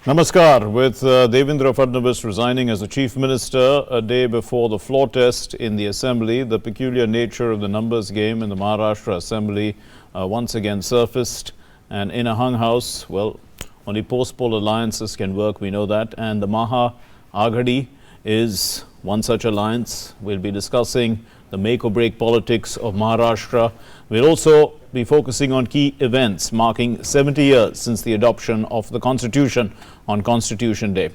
Namaskar. With Devendra Fadnavis resigning as the Chief Minister a day before the floor test in the Assembly, the peculiar nature of the numbers game in the Maharashtra Assembly once again surfaced. And in a hung house, well, only post-poll alliances can work, we know that. And the Maha Aghadi is one such alliance. We'll be discussing the make-or-break politics of Maharashtra. We'll also be focusing on key events marking 70 years since the adoption of the Constitution on Constitution Day.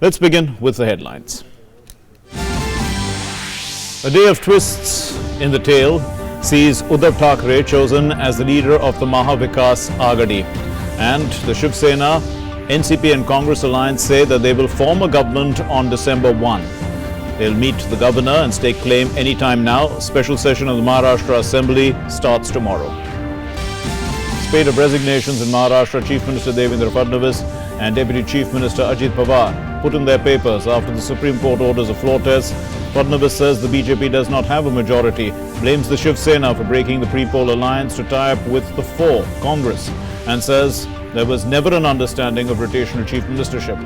Let's begin with the headlines. A day of twists in the tale sees Uddhav Thackrey chosen as the leader of the Maha Vikas Aghadi. And the Shiv Sena, NCP and Congress alliance say that they will form a government on December 1. They'll meet the governor and stake claim anytime now. Special session of the Maharashtra Assembly starts tomorrow. Spate of resignations in Maharashtra. Chief Minister Devendra Fadnavis and Deputy Chief Minister Ajit Pawar put in their papers after the Supreme Court orders a floor test. Fadnavis says the BJP does not have a majority, blames the Shiv Sena for breaking the pre-poll alliance to tie up with the four, Congress, and says there was never an understanding of rotational chief ministership.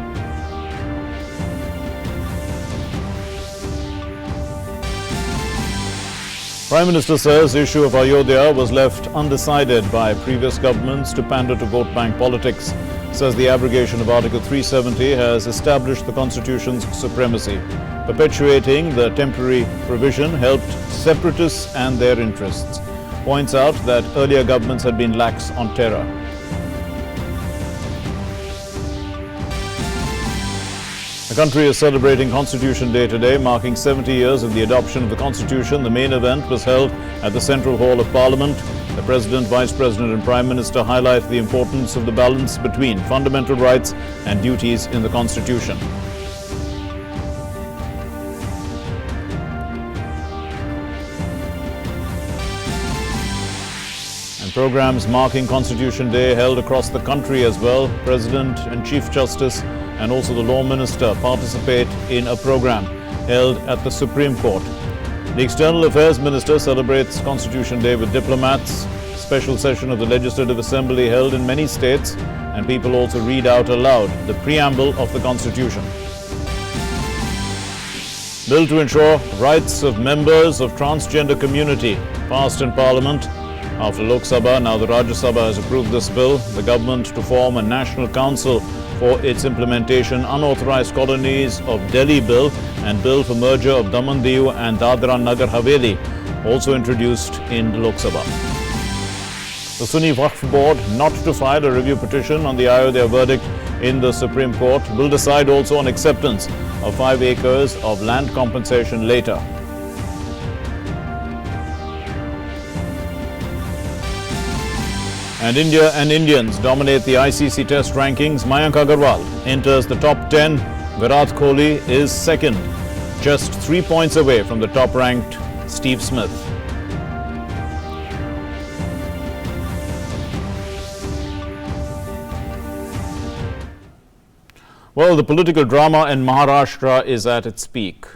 Prime Minister says the issue of Ayodhya was left undecided by previous governments to pander to vote bank politics. Says the abrogation of Article 370 has established the Constitution's supremacy. Perpetuating the temporary provision helped separatists and their interests. Points out that earlier governments had been lax on terror. The country is celebrating Constitution Day today, marking 70 years of the adoption of the Constitution. The main event was held at the Central Hall of Parliament. The President, Vice President and Prime Minister highlight the importance of the balance between fundamental rights and duties in the Constitution. And programs marking Constitution Day held across the country as well. President and Chief Justice and also the Law Minister participate in a program held at the Supreme Court. The External Affairs Minister celebrates Constitution Day with diplomats. Special session of the Legislative Assembly held in many states, and people also read out aloud the preamble of the Constitution. Bill to ensure rights of members of transgender community passed in Parliament. After Lok Sabha, now the Rajya Sabha has approved this bill. The government to form a national council for its implementation. Unauthorized colonies of Delhi Bill and Bill for merger of Daman Diu and Dadra Nagar Haveli also introduced in Lok Sabha. The Sunni Waqf Board not to file a review petition on the Ayodhya verdict in the Supreme Court will decide also on acceptance of 5 acres of land compensation later. And India and Indians dominate the ICC Test rankings. Mayank Agarwal enters the top 10. Virat Kohli is second, just 3 points away from the top-ranked Steve Smith. Well, the political drama in Maharashtra is at its peak,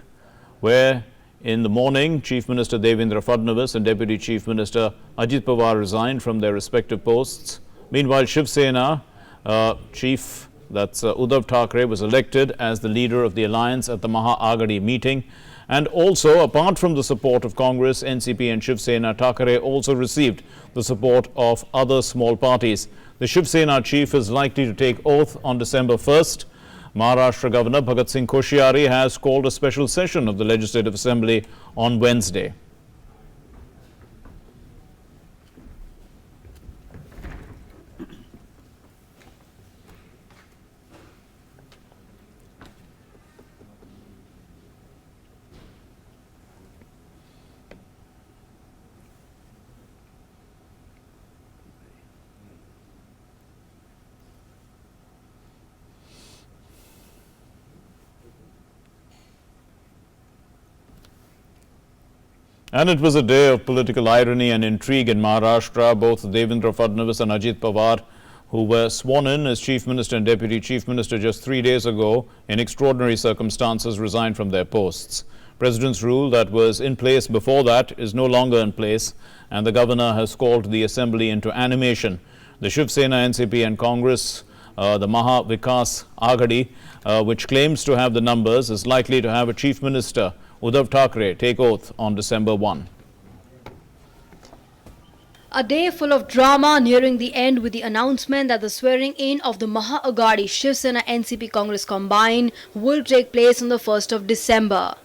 where in the morning, Chief Minister Devendra Fadnavis and Deputy Chief Minister Ajit Pawar resigned from their respective posts. Meanwhile, Shiv Sena Chief, Uddhav Thackrey, was elected as the leader of the alliance at the Maha Aghadi meeting. And also, apart from the support of Congress, NCP and Shiv Sena, Thackrey also received the support of other small parties. The Shiv Sena chief is likely to take oath on December 1st. Maharashtra Governor Bhagat Singh Koshyari has called a special session of the Legislative Assembly on Wednesday. And it was a day of political irony and intrigue in Maharashtra. Both Devendra Fadnavis and Ajit Pawar, who were sworn in as Chief Minister and Deputy Chief Minister just 3 days ago, in extraordinary circumstances resigned from their posts. President's rule that was in place before that is no longer in place, and the governor has called the assembly into animation. The Shiv Sena, NCP and Congress The Maha Vikas Aghadi, which claims to have the numbers, is likely to have a Chief Minister, Uddhav Thackrey, take oath on December 1. A day full of drama nearing the end with the announcement that the swearing-in of the Maha Aghadi Shiv Sena NCP Congress combine will take place on the 1st of December.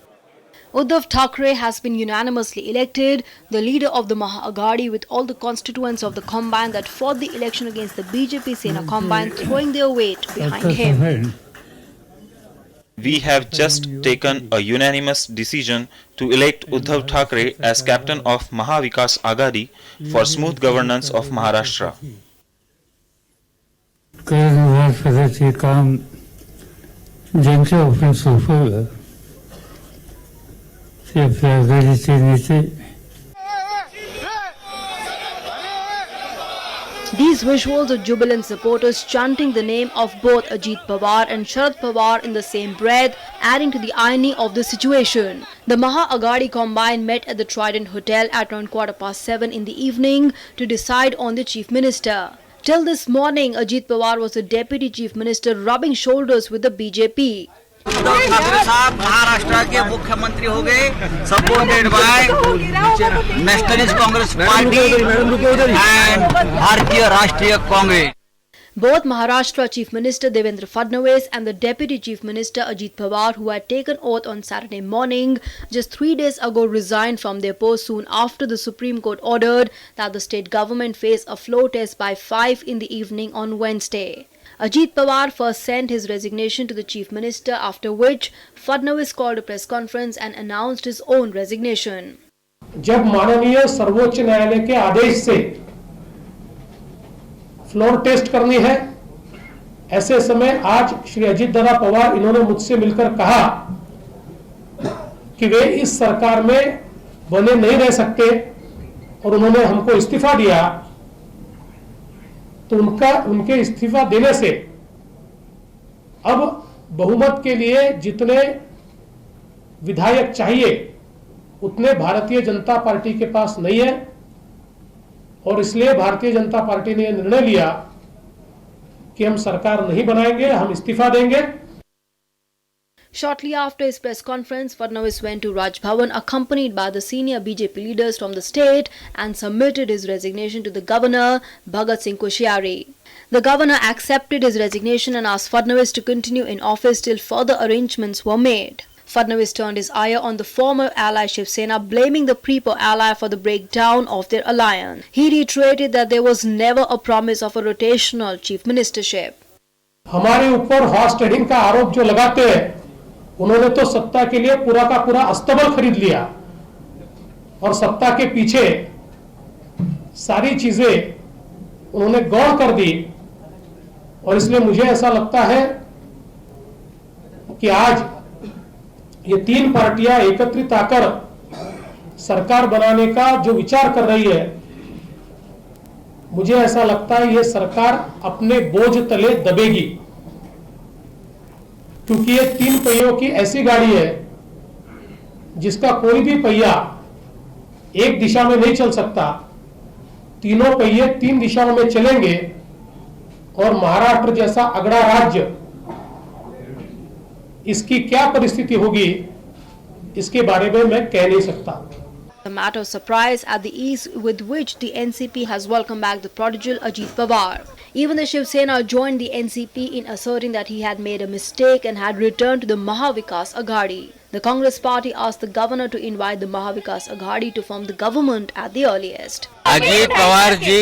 Uddhav Thackrey has been unanimously elected the leader of the Maha Aghadi, with all the constituents of the combine that fought the election against the BJP Sena combine throwing their weight behind him. We have just taken a unanimous decision to elect Uddhav Thackrey as captain of Maha Vikas Aghadi for smooth governance of Maharashtra. These visuals of jubilant supporters chanting the name of both Ajit Pawar and Sharad Pawar in the same breath, adding to the irony of the situation. The Maha Aghadi combine met at the Trident Hotel at around 7:15 in the evening to decide on the Chief Minister. Till this morning, Ajit Pawar was the Deputy Chief Minister, rubbing shoulders with the BJP. Uddhav Thackeray साहब महाराष्ट्र के मुख्यमंत्री हो गए, supported by nationalist Congress party and भारतीय राष्ट्रीय Congress. Both Maharashtra Chief Minister Devendra Fadnavis and the Deputy Chief Minister Ajit Pawar, who had taken oath on Saturday morning, just 3 days ago resigned from their post soon after the Supreme Court ordered that the state government face a floor test by 5 in the evening on Wednesday. Ajit Pawar first sent his resignation to the Chief Minister, after which Fadnavis called a press conference and announced his own resignation. जब माननीय सर्वोच्च न्यायालय के आदेश से floor test करनी है, ऐसे समय आज श्री अजीत दादा पवार इन्होंने मुझसे मिलकर कहा कि वे इस सरकार में बने नहीं रह सकते और उन्होंने हमको इस्तीफा दिया, तो उनके इस्तीफा देने से अब बहुमत के लिए जितने विधायक चाहिए उतने भारतीय जनता पार्टी के पास नहीं है, और इसलिए भारतीय जनता पार्टी ने यह निर्णय लिया कि हम सरकार नहीं बनाएंगे, हम इस्तीफा देंगे. Shortly after his press conference, Fadnavis went to Raj Bhavan accompanied by the senior BJP leaders from the state and submitted his resignation to the governor, Bhagat Singh Koshyari. The governor accepted his resignation and asked Fadnavis to continue in office till further arrangements were made. Fadnavis turned his ire on the former ally Shiv Sena, blaming the pre-poll ally for the breakdown of their alliance. He reiterated that there was never a promise of a rotational chief ministership. हमारे ऊपर horse trading का आरोप जो लगाते हैं, उन्होंने तो सत्ता के लिए पूरा का पूरा अस्तबल खरीद लिया और सत्ता के पीछे सारी चीजें उन्होंने गौण कर दी, और इसलिए मुझे ऐसा लगता है कि आज ये तीन पार्टियां एकत्रित आकर सरकार बनाने का जो विचार कर रही है, मुझे ऐसा लगता है ये सरकार अपने बोझ तले दबेगी, क्योंकि ये तीन पहियों की ऐसी गाड़ी है जिसका कोई भी पहिया एक दिशा में नहीं चल सकता. तीनों पहिए तीन दिशाओं में चलेंगे और महाराष्ट्र जैसा अगड़ा राज्य, इसकी क्या परिस्थिति होगी इसके बारे में मैं कह नहीं सकता. A matter of surprise at the ease with which the NCP has welcomed back the prodigal Ajit Pawar. Even the Shiv Sena joined the NCP in asserting that he had made a mistake and had returned to the Maha Vikas Aghadi. The Congress party asked the governor to invite the Maha Vikas Aghadi to form the government at the earliest. Ajit Pawar ji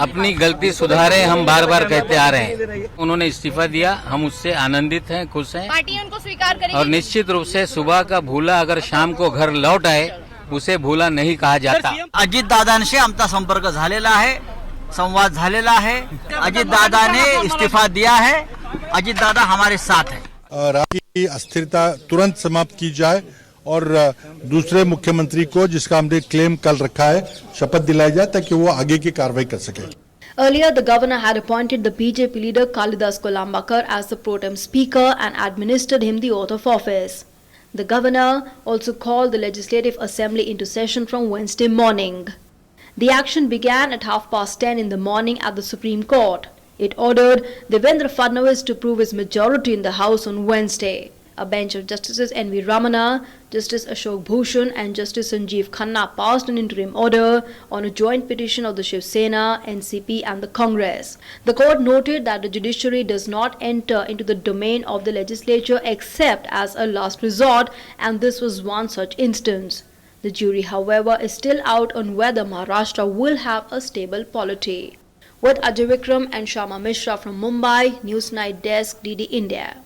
अपनी गलती सुधारे, हम बार बार कहते आ रहे हैं. उन्होंने इस्तीफा दिया, हम उससे आनंदित हैं, खुश हैं. पार्टी उनको स्वीकार करेगी. और निश्चित रूप से सुबह का भूला अगर शाम को घर लौट आए, उसे भूला नहीं कहा जाता. अजित दादांशी आमचा संपर्क झालेला आहे, संवाद झालेला आहे. अजित दादा ने इस्तीफा दिया है. अजित दादा हमारे साथ है. राज्य की अस्थिरता तुरंत समाप्त की जाए और दूसरे मुख्यमंत्री को, जिसका हमने क्लेम कल रखा है, शपथ दिलाई जाए ताकि वो आगे की कार्रवाई कर सके. Earlier, the governor had appointed the BJP leader Kalidas Kolambakar as the pro tem speaker and administered him the oath of office. The governor also called the Legislative Assembly into session from Wednesday morning. The action began at 10:30 in the morning at the Supreme Court. It ordered Devendra Fadnavis to prove his majority in the House on Wednesday. A bench of Justices N.V. Ramana, Justice Ashok Bhushan and Justice Sanjeev Khanna passed an interim order on a joint petition of the Shiv Sena, NCP and the Congress. The court noted that the judiciary does not enter into the domain of the legislature except as a last resort, and this was one such instance. The jury, however, is still out on whether Maharashtra will have a stable polity. With Ajay Vikram and Shama Mishra from Mumbai, Newsnight Desk, DD India.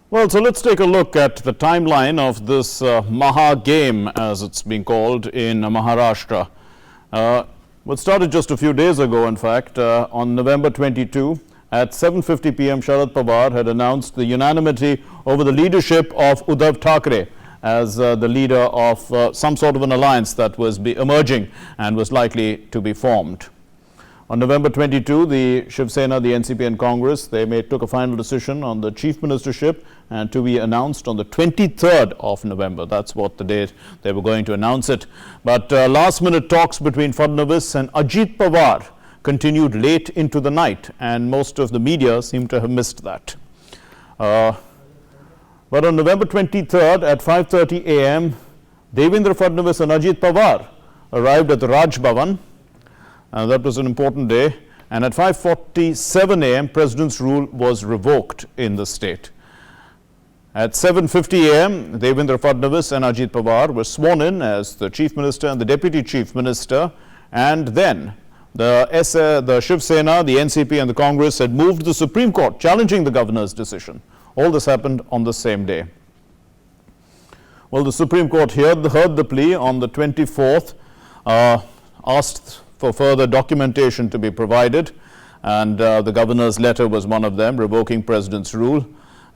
Well, so let's take a look at the timeline of this Maha Game, as it's being called, in Maharashtra. What started just a few days ago, in fact, on November 22, at 7:50 p.m., Sharad Pawar had announced the unanimity over the leadership of Uddhav Thackrey as the leader of some sort of an alliance that was emerging and was likely to be formed. On November 22, the Shiv Sena, the NCP and Congress, they took a final decision on the chief ministership and to be announced on the 23rd of November. That's what the date they were going to announce it. But last minute talks between Fadnavis and Ajit Pawar continued late into the night, and most of the media seemed to have missed that. But on November 23rd at 5:30 a.m., Devendra Fadnavis and Ajit Pawar arrived at the Raj Bhavan. That was an important day, and at 5:47 a.m. President's rule was revoked in the state. At 7:50 a.m. Devendra Fadnavis and Ajit Pawar were sworn in as the Chief Minister and the Deputy Chief Minister, and then the Shiv Sena, the NCP and the Congress had moved to the Supreme Court challenging the governor's decision. All this happened on the same day. Well, the Supreme Court heard the plea on the 24th, asked for further documentation to be provided, and the governor's letter was one of them, revoking president's rule,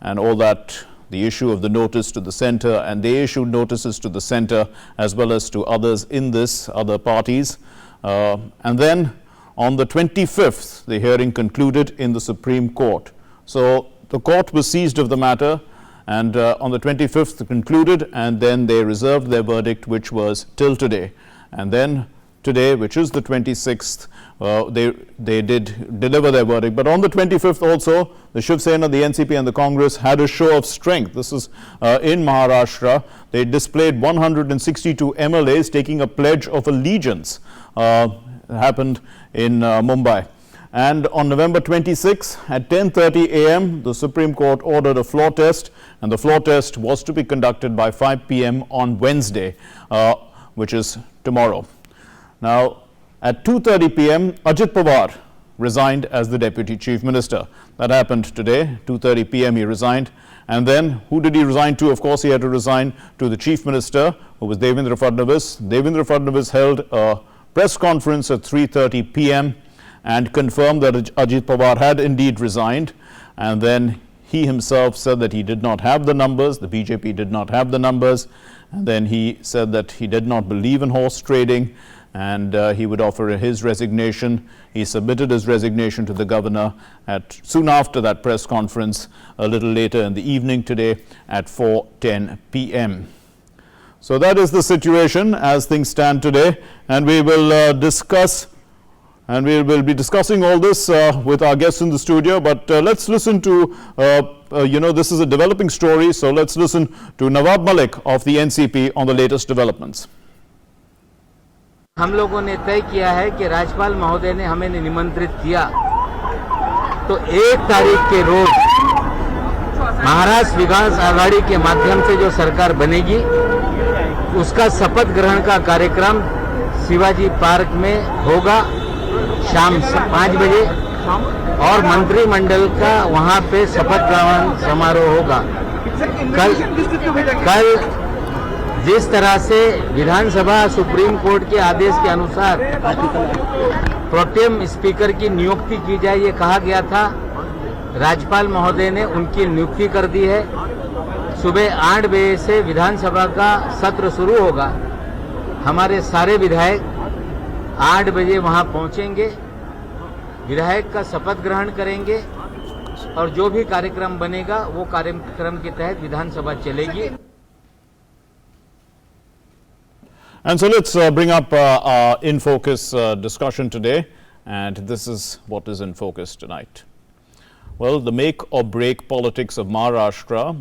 and all that, the issue of the notice to the center, and they issued notices to the center as well as to others in this, other parties. And then on the 25th, the hearing concluded in the Supreme Court. So the court was seized of the matter, and on the 25th concluded, and then they reserved their verdict, which was till today. And then today, which is the 26th, they did deliver their verdict. But on the 25th also, the Shiv Sena, the NCP and the Congress had a show of strength. This is in Maharashtra. They displayed 162 MLAs taking a pledge of allegiance. Happened in Mumbai. And on November 26 at 10:30 a.m., the Supreme Court ordered a floor test, and the floor test was to be conducted by 5 p.m. on Wednesday, which is tomorrow. Now, at 2:30 p.m., Ajit Pawar resigned as the Deputy Chief Minister. That happened today. 2:30 p.m. he resigned. And then, who did he resign to? Of course, he had to resign to the Chief Minister, who was Devendra Fadnavis. Devendra Fadnavis held a press conference at 3:30 p.m. and confirmed that Ajit Pawar had indeed resigned. And then he himself said that he did not have the numbers. The BJP did not have the numbers. And then he said that he did not believe in horse trading, and he would offer his resignation. He submitted his resignation to the governor soon after that press conference, a little later in the evening today at 4:10 p.m. So that is the situation as things stand today, and we will discuss, and we will be discussing all this with our guests in the studio. But let's listen to, this is a developing story, so let's listen to Nawab Malik of the NCP on the latest developments. हम लोगों ने तय किया है कि राज्यपाल महोदय ने हमें निमंत्रित किया, तो 1 तारीख के रोज महाराष्ट्र विकास आघाड़ी के माध्यम से जो सरकार बनेगी, उसका शपथ ग्रहण का कार्यक्रम शिवाजी पार्क में होगा शाम 5 बजे, और मंत्रिमंडल का वहां पे शपथ ग्रहण समारोह होगा। कल जिस तरह से विधानसभा सुप्रीम कोर्ट के आदेश के अनुसार प्रोटेम स्पीकर की नियुक्ति की जाए, ये कहा गया था, राज्यपाल महोदय ने उनकी नियुक्ति कर दी है। सुबह 8 बजे से विधानसभा का सत्र शुरू होगा। हमारे सारे विधायक 8 बजे वहां पहुंचेंगे, विधायक का शपथ ग्रहण करेंगे, और जो भी कार्यक्रम बनेगा वो कार्यक्रम के तहत विधानसभा चलेगी। And so let's bring up our InFocus discussion today. and this is what is in focus tonight. Well, the make or break politics of Maharashtra,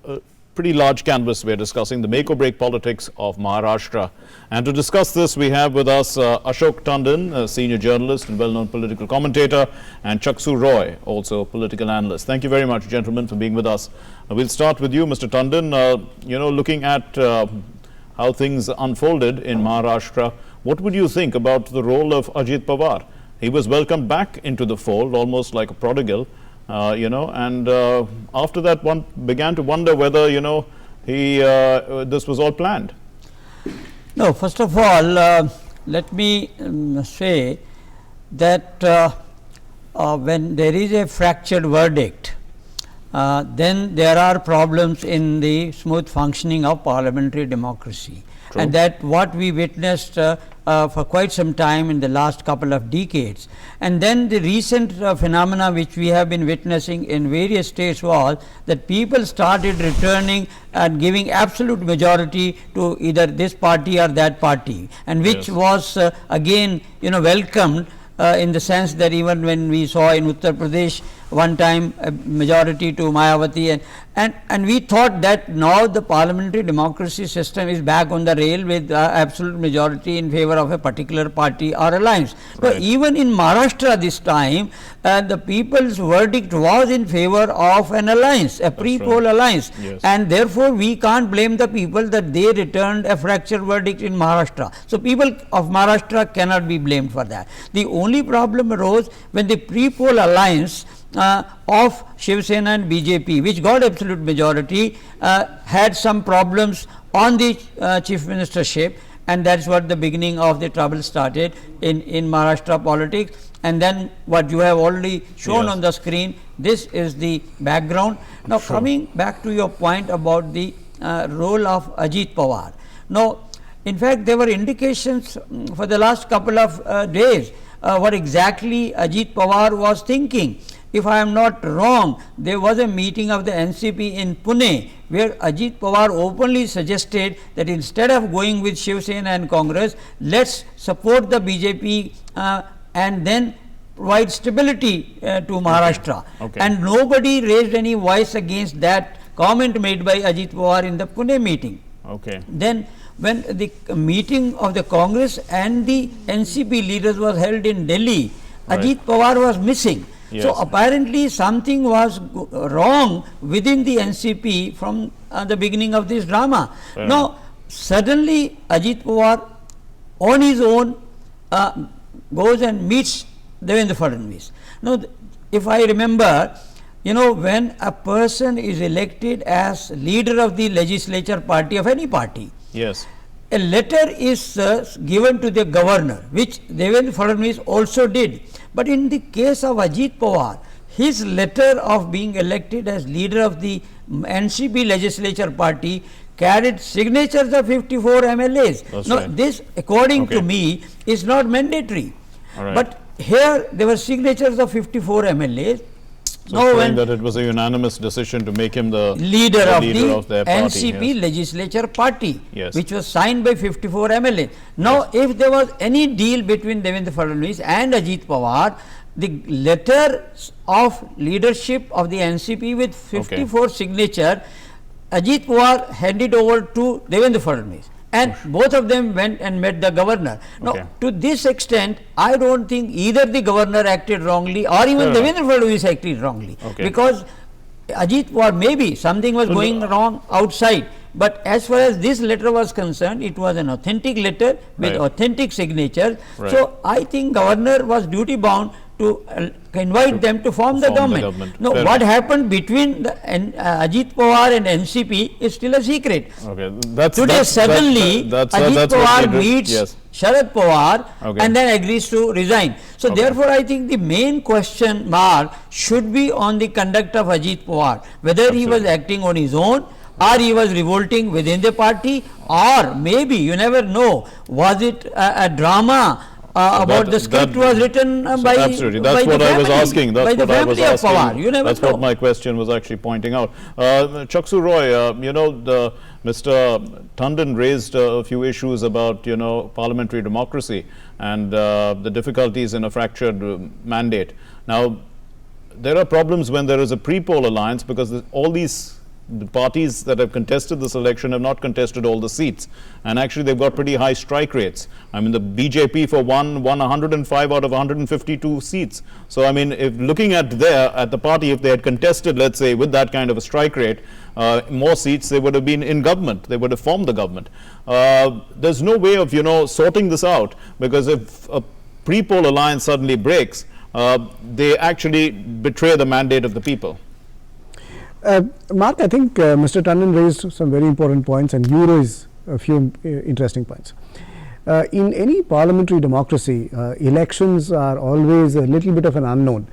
a pretty large canvas we're discussing, the make or break politics of Maharashtra. And to discuss this, we have with us Ashok Tandon, a senior journalist and well-known political commentator, and Chaksu Roy, also a political analyst. Thank you very much, gentlemen, for being with us. We'll start with you, Mr. Tandon. Looking at how things unfolded in Maharashtra, what would you think about the role of Ajit Pawar? He was welcomed back into the fold, almost like a prodigal, and after that one began to wonder whether, this was all planned. No, first of all, let me say that when there is a fractured verdict, then there are problems in the smooth functioning of parliamentary democracy. True. And that what we witnessed for quite some time in the last couple of decades. And then the recent phenomena which we have been witnessing in various states was that people started returning and giving absolute majority to either this party or that party, and which was again welcomed in the sense that even when we saw in Uttar Pradesh one time a majority to Mayawati, and we thought that now the parliamentary democracy system is back on the rail with absolute majority in favor of a particular party or alliance. Right. So even in Maharashtra this time, the people's verdict was in favor of an alliance, a pre-poll alliance, and therefore we can't blame the people that they returned a fractured verdict in Maharashtra. So people of Maharashtra cannot be blamed for that. The only problem arose when the pre-poll alliance of Shiv Sena and BJP, which got absolute majority, had some problems on the chief ministership, and that's what the beginning of the trouble started in Maharashtra politics. And then what you have already shown on the screen, this is the background. Now coming back to your point about the role of Ajit Pawar. Now, in fact, there were indications for the last couple of days what exactly Ajit Pawar was thinking. If I am not wrong, there was a meeting of the NCP in Pune where Ajit Pawar openly suggested that instead of going with Shiv Sena and Congress, let's support the BJP and then provide stability to Maharashtra. Okay. And nobody raised any voice against that comment made by Ajit Pawar in the Pune meeting. Okay. Then when the meeting of the Congress and the NCP leaders was held in Delhi, Ajit Pawar was missing. Yes. So apparently something was wrong within the NCP from the beginning of this drama. Now suddenly Ajit Pawar on his own goes and meets Devendra Fadnavis. Now if I remember, when a person is elected as leader of the legislature party of any party, a letter is given to the governor, which Devendra Fadnavis also did. But in the case of Ajit Pawar, his letter of being elected as leader of the NCP legislature party carried signatures of 54 MLAs. That's now, this, according to me, is not mandatory. But here there were signatures of 54 MLAs. So showing that it was a unanimous decision to make him the leader of their party, NCP legislature party, which was signed by 54 MLAs. Now, if there was any deal between Devendra Fadnavis and Ajit Pawar, the letter of leadership of the NCP with 54 signature, Ajit Pawar handed over to Devendra Fadnavis. And both of them went and met the governor. Now, to this extent, I don't think either the governor acted wrongly or even Devendra Fadnavis acted wrongly. Because Ajit Pawar, maybe something was going wrong outside. But as far as this letter was concerned, it was an authentic letter with authentic signatures. So I think governor was duty bound to invite them to form the government. Now, what happened between the Ajit Pawar and NCP is still a secret. Today, suddenly, Ajit Pawar meets Sharad Pawar and then agrees to resign. So, therefore, I think the main question mark should be on the conduct of Ajit Pawar, whether he was acting on his own or he was revolting within the party, or maybe, you never know, was it a drama about the script was written by absolutely. That's by what the I was family, asking. That's by the what I was family of Pawar. asking. You never That's know. what my question was actually pointing out. Chaksu Roy, Mr. Tandon raised a few issues about, parliamentary democracy and the difficulties in a fractured mandate. Now, there are problems when there is a pre-poll alliance, because all these the parties that have contested this election have not contested all the seats, and actually they've got pretty high strike rates. I mean, the BJP for won 105 out of 152 seats. So I mean, if looking at the party, if they had contested, let's say, with that kind of a strike rate, more seats, they would have been in government, they would have formed the government. There's no way of sorting this out, because if a pre-poll alliance suddenly breaks, they actually betray the mandate of the people. Mark, I think Mr. Tandon raised some very important points, and you raised a few interesting points. In any parliamentary democracy, elections are always a little bit of an unknown.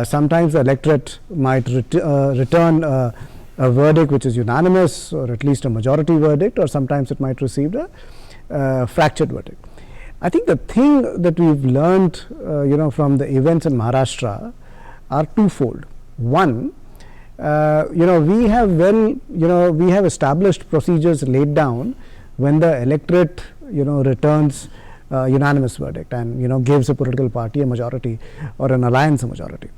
Sometimes the electorate might return a verdict which is unanimous, or at least a majority verdict, or sometimes it might receive a fractured verdict. I think the thing that we've learned from the events in Maharashtra are twofold. One, we have established procedures laid down when the electorate returns unanimous verdict and gives a political party a majority or an alliance a majority.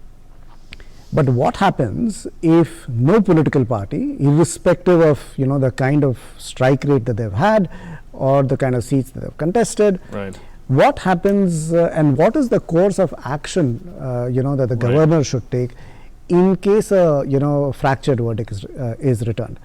But what happens if no political party, irrespective of the kind of strike rate that they've had or the kind of seats that they've contested, right? What happens and what is the course of action that the governor should take in case a fractured verdict is returned?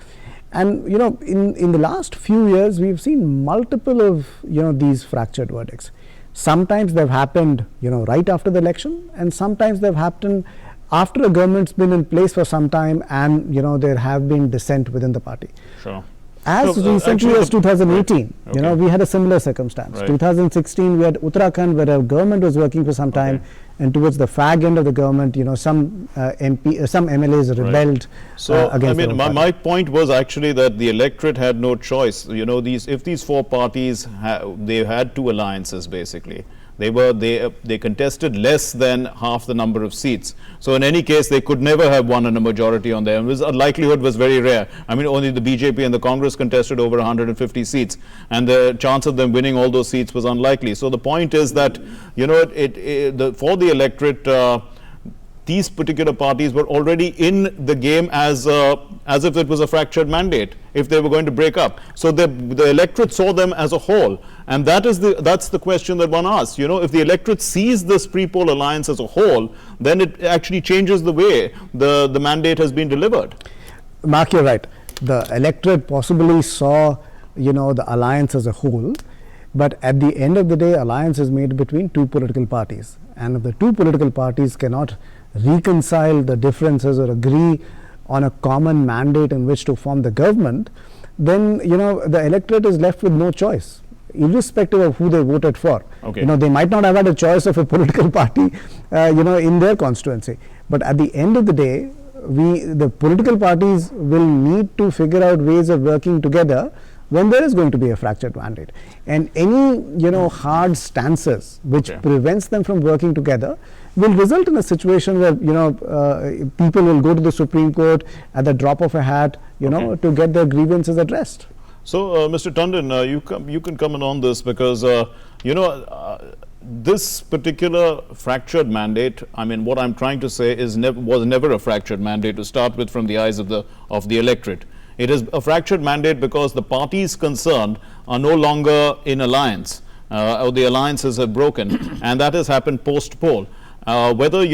And in the last few years we've seen multiple of these fractured verdicts. Sometimes they've happened right after the election, and sometimes they've happened after a government's been in place for some time, and there have been dissent within the party. Sure. As recently as 2018, okay. We had a similar circumstance. Right. 2016, we had Uttarakhand, where a government was working for some time, and towards the fag end of the government, some MLAs rebelled against. I mean, my point was actually that the electorate had no choice. If these four parties they had two alliances basically. They contested less than half the number of seats. So in any case, they could never have won in a majority on them. The likelihood was very rare. I mean, only the BJP and the Congress contested over 150 seats, and the chance of them winning all those seats was unlikely. So the point is that, for the electorate, these particular parties were already in the game as if it was a fractured mandate, if they were going to break up. So the electorate saw them as a whole, and that's the question that one asks. If the electorate sees this pre-poll alliance as a whole, then it actually changes the way the mandate has been delivered. Mark, you're right. The electorate possibly saw the alliance as a whole, but at the end of the day, alliance is made between two political parties, and if the two political parties cannot reconcile the differences or agree on a common mandate in which to form the government, then the electorate is left with no choice, irrespective of who they voted for. Okay. They might not have had a choice of a political party in their constituency, but at the end of the day, the political parties will need to figure out ways of working together when there is going to be a fractured mandate, and any hard stances which prevents them from working together will result in a situation where people will go to the Supreme Court at the drop of a hat to get their grievances addressed. So Mr. Tandon, you can comment on this, because this particular fractured mandate, I mean, what I'm trying to say is was never a fractured mandate to start with from the eyes of the electorate. It is a fractured mandate because the parties concerned are no longer in alliance, or the alliances have broken, and that has happened post-poll. Whether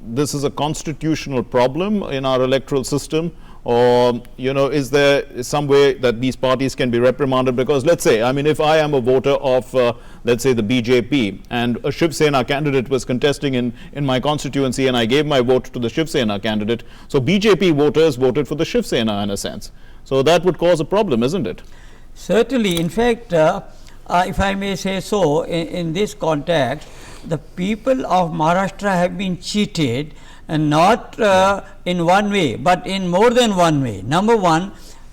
this is a constitutional problem in our electoral system, or is there some way that these parties can be reprimanded? Because let's say, I mean, if I am a voter of let's say the BJP, and a Shiv Sena candidate was contesting in my constituency, and I gave my vote to the Shiv Sena candidate, so BJP voters voted for the Shiv Sena in a sense. So that would cause a problem, isn't it? Certainly. In fact, if I may say so, in this context, the people of Maharashtra have been cheated, and not in one way, but in more than one way. Number one,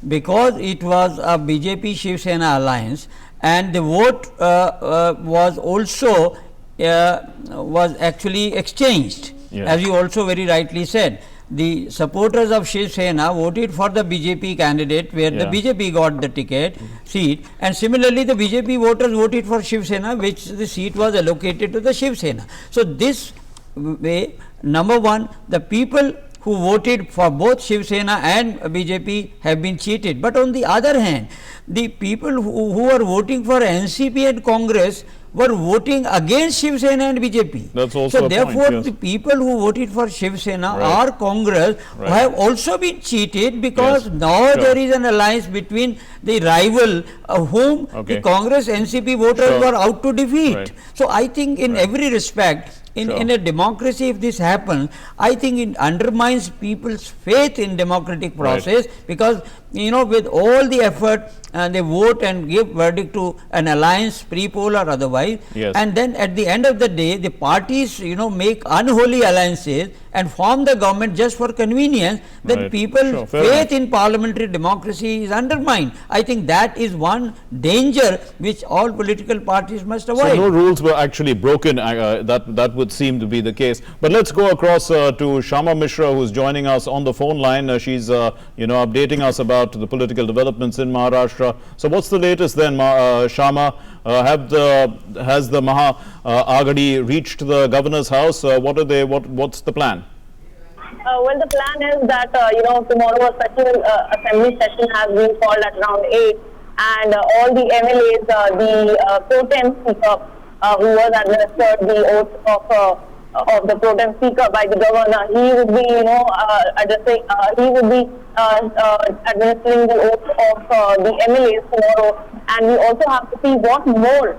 because it was a BJP Shiv Sena alliance, and the vote was also was actually exchanged, as you also very rightly said. The supporters of Shiv Sena voted for the BJP candidate, where the BJP got the ticket seat, and similarly the BJP voters voted for Shiv Sena, which the seat was allocated to the Shiv Sena. So this way, number one, the people who voted for both Shiv Sena and BJP have been cheated. But on the other hand, the people who are voting for NCP and Congress were voting against Shiv Sena and BJP. That's also so a therefore, point, yes. the people who voted for Shiv Sena or Congress have also been cheated, because now there is an alliance between the rival whom the Congress NCP voters were out to defeat. So I think in every respect, in a democracy, if this happens, I think it undermines people's faith in democratic process, because with all the effort they vote and give verdict to an alliance, pre-poll or otherwise, and then at the end of the day the parties make unholy alliances and form the government just for convenience, then people's faith in parliamentary democracy is undermined. I think that is one danger which all political parties must avoid. So no rules were actually broken, that would seem to be the case. But let's go across to Shama Mishra, who's joining us on the phone line. She's updating us about the political developments in Maharashtra. So what's the latest then, Shama? Has the Maha Agadi reached the governor's house? What's the plan? Well, the plan is that tomorrow a special assembly session has been called at around 8, and all the MLAs, the pro tem speaker who was administered the oath of the pro tem speaker by the governor, he would be administering the oath of the MLAs tomorrow, and we also have to see what more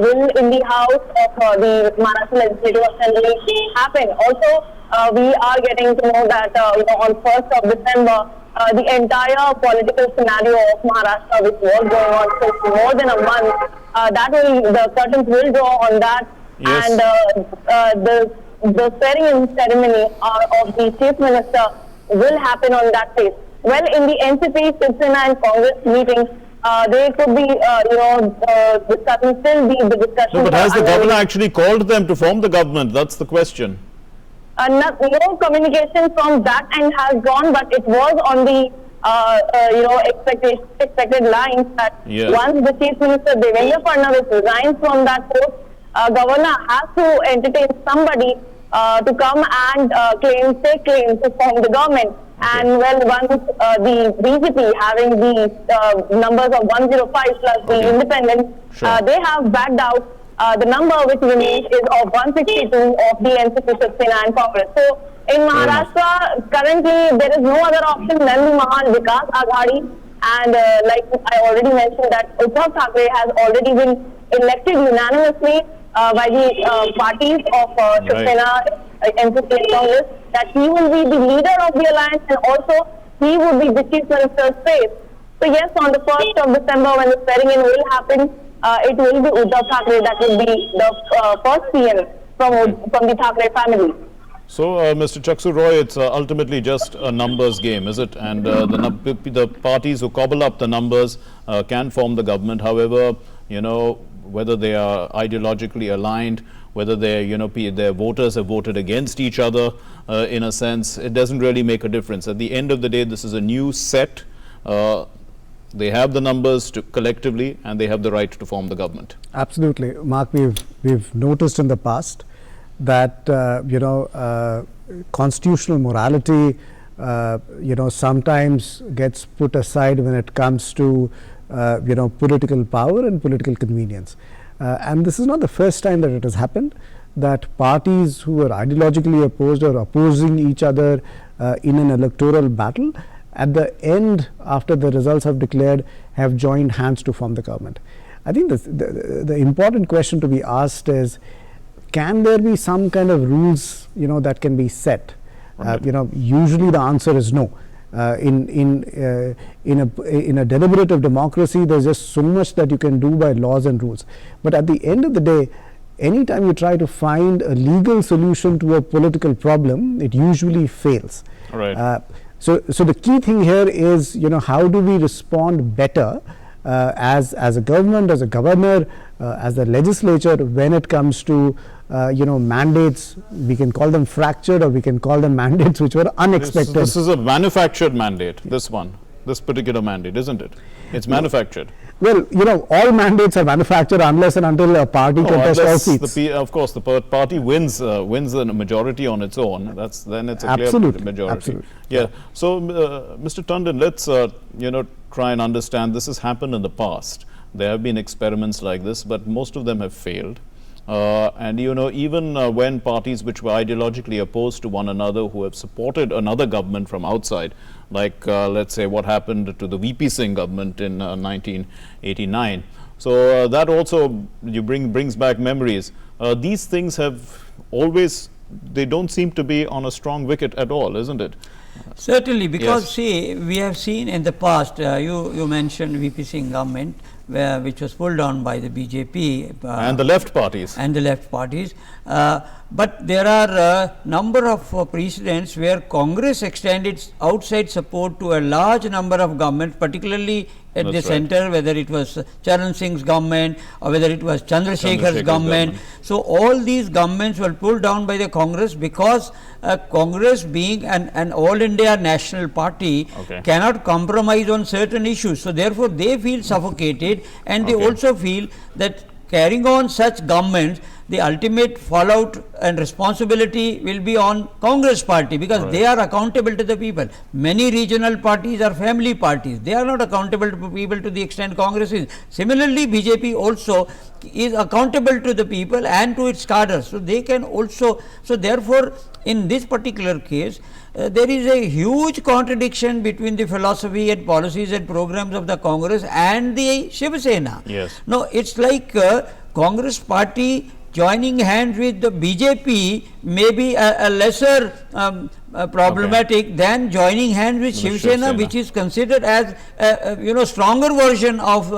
will in the house of the Maharashtra Legislative Assembly happen. Also, we are getting to know that on 1st of December, the entire political scenario of Maharashtra, which was going on for more than a month, the curtains will draw on that, and the swearing-in ceremony of the Chief Minister will happen on that day. Well, in the NCP, Shiv Sena and Congress meetings, they could be, discussing still the discussion. No, but has the governor actually called them to form the government? That's the question. No communication from that end has gone, but it was on the expected lines that once the Chief Minister Devendra Fadnavis resigns from that post, governor has to entertain somebody to come and take claim to form the government. And well, once the BJP having the numbers of 105 plus the independents, they have backed out. The number which remains is of 162 of the NCP, Shiv Sena and Congress. So in Maharashtra, currently there is no other option than the Maha Vikas Aghadi, and like I already mentioned that Uddhav Thackrey has already been elected unanimously by the parties of Shiv Sena, NCP and Congress, that he will be the leader of the alliance, and also he would be the Chief Minister's face. So yes, on the 1st of December when the swearing-in will happen, it will be Uddhav Thackrey that will be the first PM from the Thackrey family. So, Mr. Chaksu Roy, it's ultimately just a numbers game, is it? And the parties who cobble up the numbers can form the government. However, whether they are ideologically aligned, whether their voters have voted against each other, in a sense, it doesn't really make a difference. At the end of the day, this is a new set. They have the numbers collectively, and they have the right to form the government. Absolutely, Mark. We've noticed in the past that constitutional morality sometimes gets put aside when it comes to political power and political convenience, and this is not the first time that it has happened, that parties who are ideologically opposed or opposing each other in an electoral battle, at the end, after the results have declared, have joined hands to form the government. I think the important question to be asked is, can there be some kind of rules that can be set? Usually the answer is no. In a deliberative democracy, there's just so much that you can do by laws and rules. But at the end of the day, anytime you try to find a legal solution to a political problem, it usually fails. Right. So the key thing here is, how do we respond better as a government, as a governor, as the legislature, when it comes to mandates. We can call them fractured, or we can call them mandates which were unexpected. This is a manufactured mandate, this particular mandate, isn't it? It's manufactured. Well, all mandates are manufactured unless and until a party contests all seats. Of course, the party wins a majority on its own. Then it's a clear majority. Absolutely. Yeah. So, Mr. Tandon, let's try and understand. This has happened in the past. There have been experiments like this, but most of them have failed. And even when parties which were ideologically opposed to one another, who have supported another government from outside, like let's say what happened to the VP Singh government in 1989. So that also brings back memories. These things have always, they don't seem to be on a strong wicket at all, isn't it? Certainly, because Yes. see, we have seen in the past, you mentioned VP Singh government, which was pulled down by the BJP. And the left parties. But there are a number of precedents where Congress extended outside support to a large number of governments, particularly at the center, whether it was Charan Singh's government or whether it was Chandrasekhar's government. So all these governments were pulled down by the Congress because Congress, being an all India national party, cannot compromise on certain issues. So therefore they feel suffocated, and they also feel that carrying on such governments, the ultimate fallout and responsibility will be on Congress party, because they are accountable to the people. Many regional parties are family parties. They are not accountable to people to the extent Congress is. Similarly, BJP also is accountable to the people and to its cadres. So they can also, so therefore in this particular case, there is a huge contradiction between the philosophy and policies and programs of the Congress and the Shiv Sena. Yes. Now it's like Congress party joining hands with the BJP may be a lesser problematic than joining hands with Shiv Sena, which is considered as a stronger version of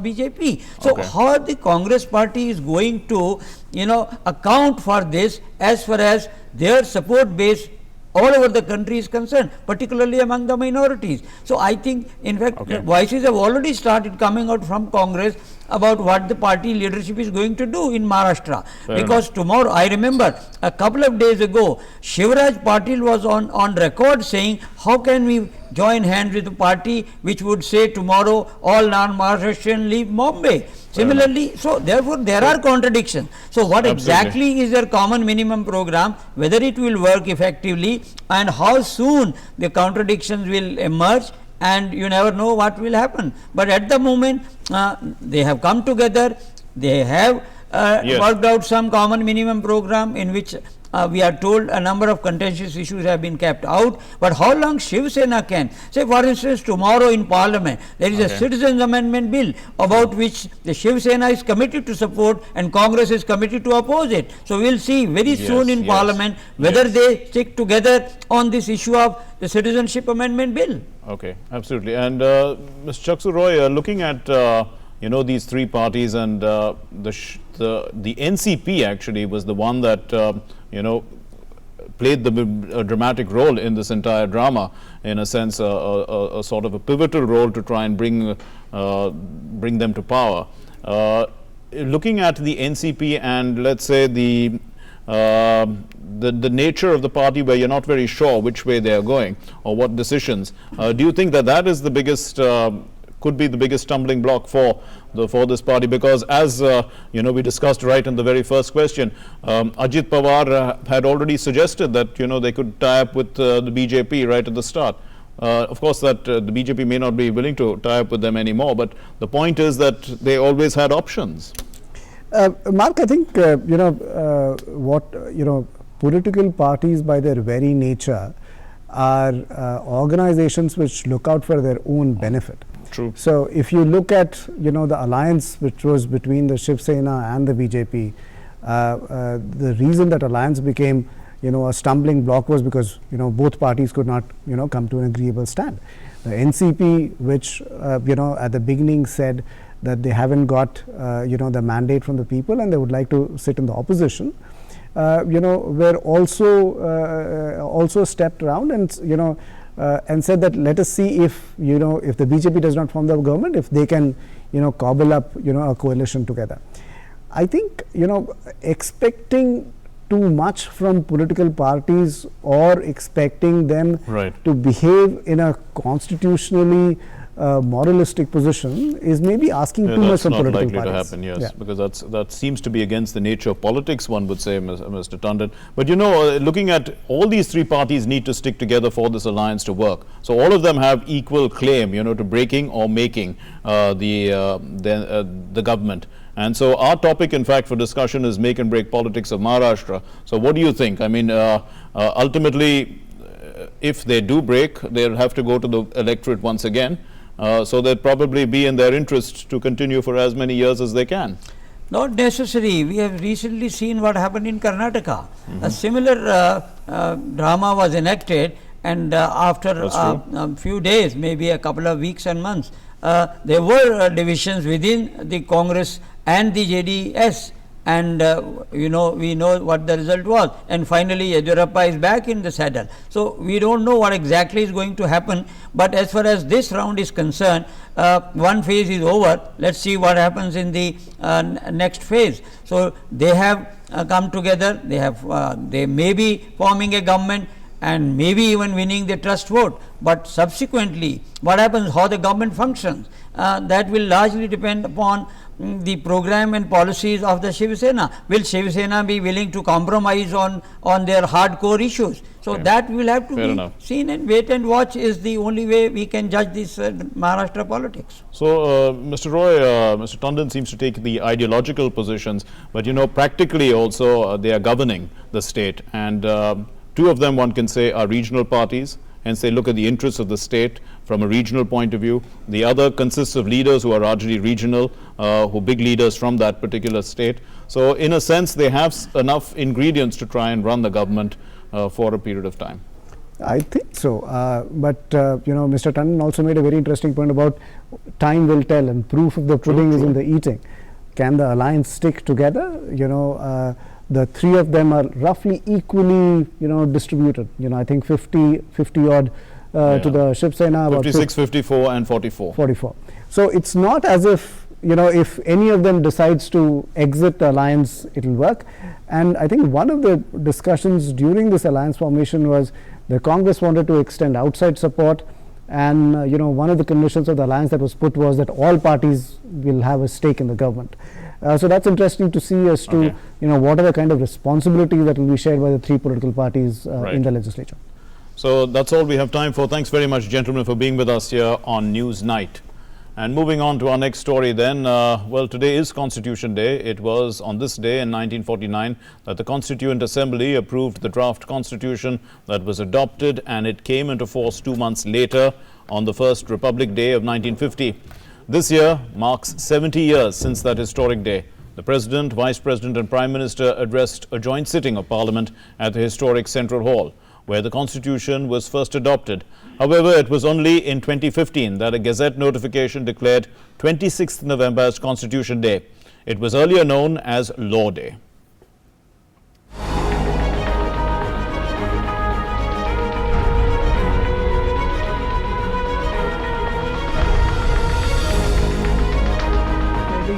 BJP. So how the Congress party is going to account for this as far as their support base all over the country is concerned, particularly among the minorities. So I think, in fact, voices have already started coming out from Congress about what the party leadership is going to do in Maharashtra. Because tomorrow, I remember a couple of days ago, Shivraj Patil was on record saying, how can we join hands with a party which would say tomorrow all non-Maharashtrian leave Bombay. Similarly, so therefore there are contradictions. So what exactly is their common minimum program, whether it will work effectively, and how soon the contradictions will emerge, and you never know what will happen. But at the moment, they have come together, they have worked out some common minimum program in which we are told a number of contentious issues have been kept out. But how long Shiv Sena can? Say for instance, tomorrow in Parliament there is a Citizens Amendment Bill about which the Shiv Sena is committed to support and Congress is committed to oppose it. So we will see very soon in Parliament whether they stick together on this issue of the Citizenship Amendment Bill. Okay, absolutely. And Mr. Chaksu Roy, looking at these three parties, and the NCP actually was the one that played the dramatic role in this entire drama, in a sense, a sort of a pivotal role to try and bring them to power. Looking at the NCP and let's say the nature of the party, where you're not very sure which way they are going or what decisions, do you think that is the biggest could be the biggest stumbling block for this party? Because as we discussed right in the very first question, Ajit Pawar had already suggested that they could tie up with the BJP right at the start. Of course, that the BJP may not be willing to tie up with them anymore, but the point is that they always had options. Mark, I think political parties by their very nature are organizations which look out for their own benefit. True. So if you look at the alliance which was between the Shiv Sena and the BJP, the reason that alliance became a stumbling block was because both parties could not come to an agreeable stand. The NCP, which at the beginning said that they haven't got the mandate from the people and they would like to sit in the opposition, were also stepped around, and and said that let us see if if the BJP does not form the government, if they can cobble up a coalition together. I think expecting too much from political parties or expecting them to behave in a constitutionally moralistic position is maybe asking too much from political parties. That's not likely to happen, yes, because that seems to be against the nature of politics, one would say, Mr. Tandon. But looking at all these three parties need to stick together for this alliance to work. So all of them have equal claim, to breaking or making the government. And so our topic, in fact, for discussion is make and break politics of Maharashtra. So what do you think? I mean, ultimately, if they do break, they'll have to go to the electorate once again. So they'll probably be in their interest to continue for as many years as they can. Not necessary. We have recently seen what happened in Karnataka. A similar drama was enacted, and after a few days, maybe a couple of weeks and months, there were divisions within the Congress and the JDS, and we know what the result was, and finally Yediyurappa is back in the saddle. So we don't know what exactly is going to happen, but as far as this round is concerned, one phase is over. Let's see what happens in the next phase. So they have come together, they may be forming a government and maybe even winning the trust vote, but subsequently what happens, how the government functions, that will largely depend upon the program and policies of the Shiv Sena. Will Shiv Sena be willing to compromise on their hardcore issues? So that will have to be seen, and wait and watch is the only way we can judge this Maharashtra politics. So Mr. Roy, Mr. Tandon seems to take the ideological positions, but practically also they are governing the state, and two of them, one can say, are regional parties. Hence, they look at the interests of the state from a regional point of view. The other consists of leaders who are largely regional, who big leaders from that particular state. So, in a sense, they have enough ingredients to try and run the government for a period of time. I think so, but Mr. Tandon also made a very interesting point about time will tell, and proof of the pudding is in the eating. Can the alliance stick together? The three of them are roughly equally, distributed. I think 50 odd to the Shiv Sena. 56, 54 and 44. 44. So it's not as if, if any of them decides to exit the alliance, it will work. And I think one of the discussions during this alliance formation was the Congress wanted to extend outside support, and one of the conditions of the alliance that was put was that all parties will have a stake in the government. So that's interesting to see as to what are the kind of responsibilities that will be shared by the three political parties in the legislature. So that's all we have time for. Thanks very much, gentlemen, for being with us here on Newsnight. And moving on to our next story then, well, today is Constitution Day. It was on this day in 1949 that the Constituent Assembly approved the draft constitution that was adopted, and it came into force 2 months later on the first Republic Day of 1950. This year marks 70 years since that historic day. The President, Vice President and Prime Minister addressed a joint sitting of Parliament at the historic Central Hall, where the Constitution was first adopted. However, it was only in 2015 that a Gazette notification declared 26th November as Constitution Day. It was earlier known as Law Day.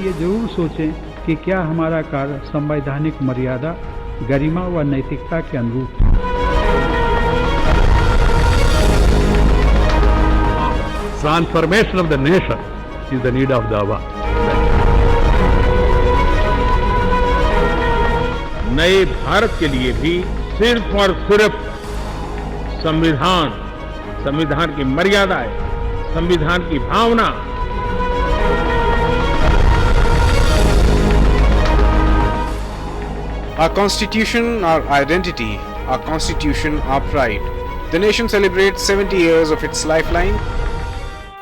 ये जरूर सोचें कि क्या हमारा कार्य संवैधानिक मर्यादा, गरिमा व नैतिकता के अनुरूप है। Transformation of the nation is the need of the hour. नए भारत के लिए भी सिर्फ और सिर्फ संविधान की मर्यादाएं, संविधान की भावना, our constitution, our identity, our constitution, our pride. The nation celebrates 70 years of its lifeline.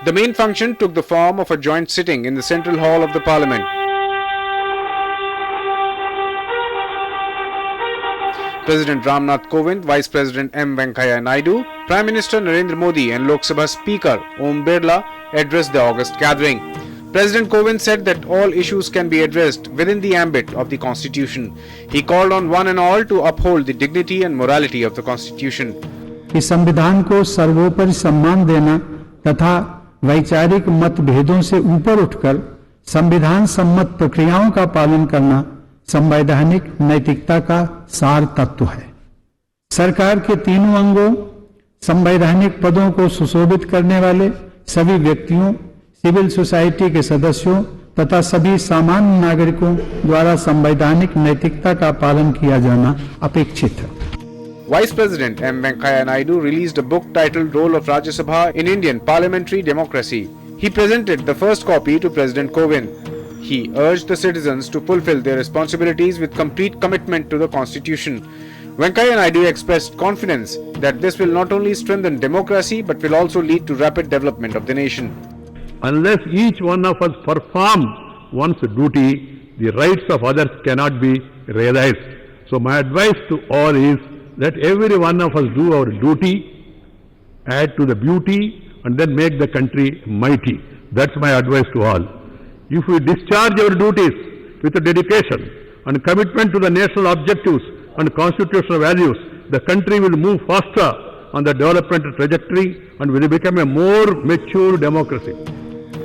The main function took the form of a joint sitting in the Central Hall of the Parliament. President Ramnath Kovind, Vice President M. Venkaiah Naidu, Prime Minister Narendra Modi and Lok Sabha Speaker Om Birla addressed the august gathering. President Kovind said that all issues can be addressed within the ambit of the Constitution. He called on one and all to uphold the dignity and morality of the Constitution. कि संविधान को सर्वोपरि सम्मान देना तथा वैचारिक मतभेदों से ऊपर उठकर संविधान सम्मत प्रक्रियाओं का पालन करना संवैधानिक नैतिकता का सार तत्व है। सरकार के तीनों अंगों, संवैधानिक पदों को सुशोभित करने वाले सभी व्यक्तियों, सिविल सोसाइटी के सदस्यों तथा सभी सामान्य नागरिकों द्वारा संवैधानिक नैतिकता का पालन किया जाना अपेक्षित है। Vice President M. Venkaiah Naidu released a book titled Role of Rajya Sabha in Indian Parliamentary Democracy. He presented the first copy to President Kovind. He urged the citizens to fulfill their responsibilities with complete commitment to the Constitution. Venkaiah Naidu expressed confidence that this will not only strengthen democracy but will also lead to rapid development of the nation. Unless each one of us perform one's duty, the rights of others cannot be realized. So my advice to all is, let every one of us do our duty, add to the beauty, and then make the country mighty. That's my advice to all. If we discharge our duties with dedication and commitment to the national objectives and constitutional values, the country will move faster on the development trajectory and will become a more mature democracy.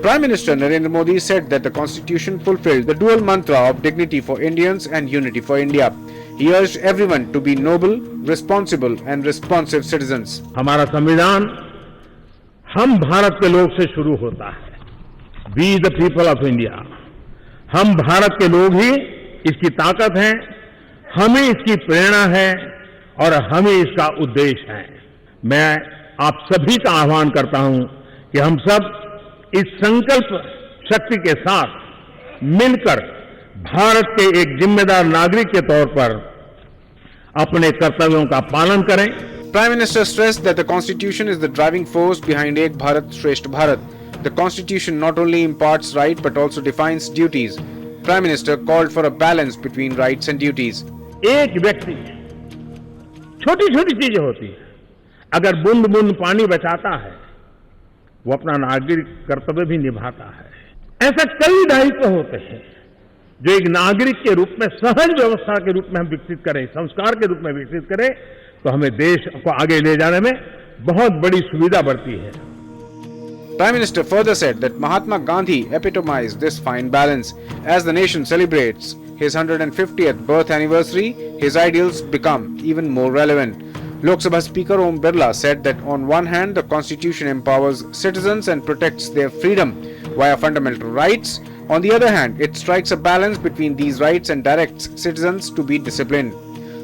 Prime Minister Narendra Modi said that the Constitution fulfilled the dual mantra of dignity for Indians and unity for India. He urged everyone to be noble, responsible and responsive citizens. हमारा संविधान हम भारत के लोग से शुरू होता है। We the people of India. हम भारत के लोग ही इसकी ताकत हैं, हमें इसकी प्रेरणा है और हमें इसका उद्देश्य है। मैं आप सभी का आह्वान करता हूं कि हम सब इस संकल्प शक्ति के साथ मिलकर भारत के एक जिम्मेदार नागरिक के तौर पर अपने कर्तव्यों का पालन करें। Prime Minister stressed that the Constitution is the driving force behind Ek Bharat Shresth Bharat. The Constitution not only imparts right but also defines duties. Prime Minister called for a balance between rights and duties. एक व्यक्ति, छोटी छोटी चीजें होती है, अगर बूंद बूंद पानी बचाता है, वो अपना नागरिक कर्तव्य भी निभाता है। ऐसे कई दायित्व होते हैं जो एक नागरिक के रूप में सहज व्यवस्था के रूप में हम विकसित करें, संस्कार के रूप में विकसित करें, तो हमें देश को आगे ले जाने में बहुत बड़ी सुविधा बढ़ती है। Prime Minister further said that Mahatma Gandhi epitomized this fine balance. As the nation celebrates his 150th birth anniversary, his ideals become even more relevant. Lok Sabha Speaker Om Birla said that on one hand the Constitution empowers citizens and protects their freedom via fundamental rights. On the other hand, it strikes a balance between these rights and directs citizens to be disciplined.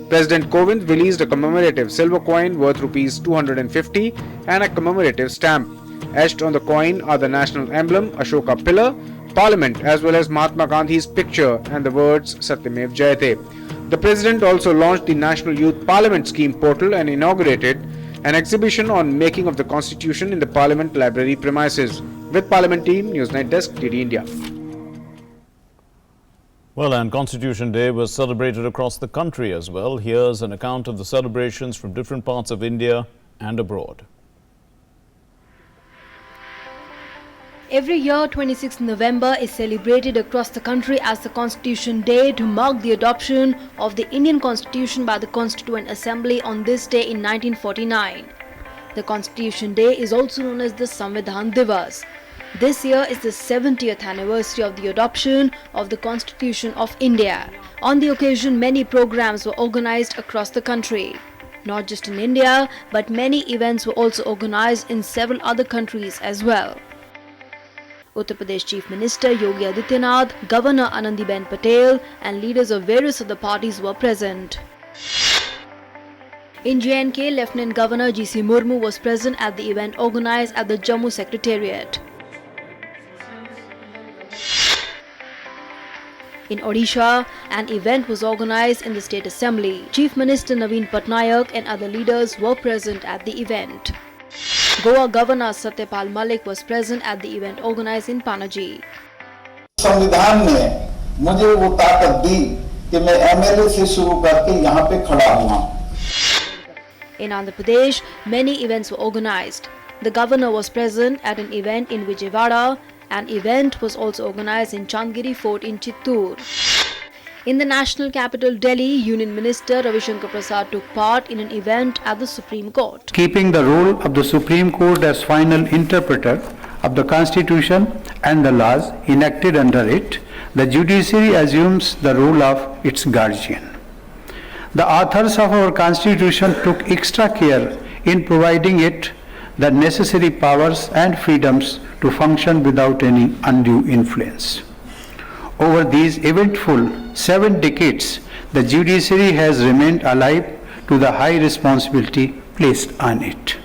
President Kovind released a commemorative silver coin worth Rs 250 and a commemorative stamp. Etched on the coin are the national emblem, Ashoka Pillar, Parliament as well as Mahatma Gandhi's picture and the words Satyamev Jayate. The President also launched the National Youth Parliament Scheme portal and inaugurated an exhibition on making of the Constitution in the Parliament Library premises. With Parliament team, Newsnight Desk, DD India. Well, and Constitution Day was celebrated across the country as well. Here's an account of the celebrations from different parts of India and abroad. Every year, 26th November is celebrated across the country as the Constitution Day to mark the adoption of the Indian Constitution by the Constituent Assembly on this day in 1949. The Constitution Day is also known as the Samvidhan Divas. This year is the 70th anniversary of the adoption of the Constitution of India. On the occasion, many programs were organized across the country. Not just in India, but many events were also organized in several other countries as well. Uttar Pradesh Chief Minister Yogi Adityanath, Governor Anandiben Patel and leaders of various other parties were present. In J&K, Lieutenant Governor G.C. Murmu was present at the event organized at the Jammu Secretariat. In Odisha, an event was organized in the State Assembly. Chief Minister Naveen Patnaik and other leaders were present at the event. Goa Governor Satyapal Malik was present at the event organized in Panaji. संविधान ने मुझे वो ताकत दी कि मैं MLA से शुरू करके यहाँ पे खड़ा हुआ। In Andhra Pradesh, many events were organized. The governor was present at an event in Vijayawada. An event was also organized in Chandgiri Fort in Chittoor. In the national capital Delhi, Union Minister Ravi Shankar Prasad took part in an event at the Supreme Court. Keeping the role of the Supreme Court as final interpreter of the Constitution and the laws enacted under it, the judiciary assumes the role of its guardian. The authors of our Constitution took extra care in providing it the necessary powers and freedoms to function without any undue influence. Over these eventful 7 decades, the judiciary has remained alive to the high responsibility placed on it.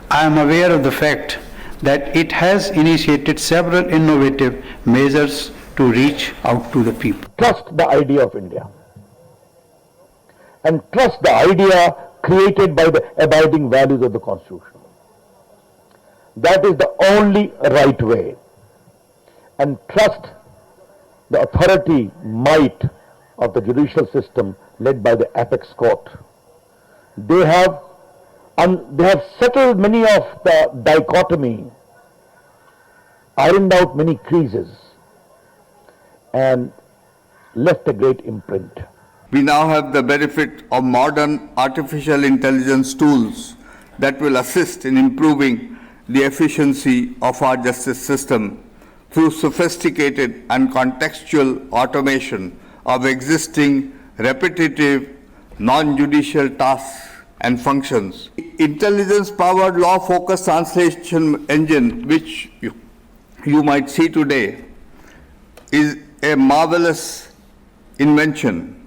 I am aware of the fact that it has initiated several innovative measures to reach out to the people. Trust the idea of India and trust the idea created by the abiding values of the Constitution. That is the only right way. And trust the authority, might of the judicial system led by the apex court. They have settled many of the dichotomy, ironed out many creases, and left a great imprint. We now have the benefit of modern artificial intelligence tools that will assist in improving the efficiency of our justice system through sophisticated and contextual automation of existing repetitive non-judicial tasks and functions. Intelligence-powered law-focused translation engine, which you might see today, is a marvelous invention.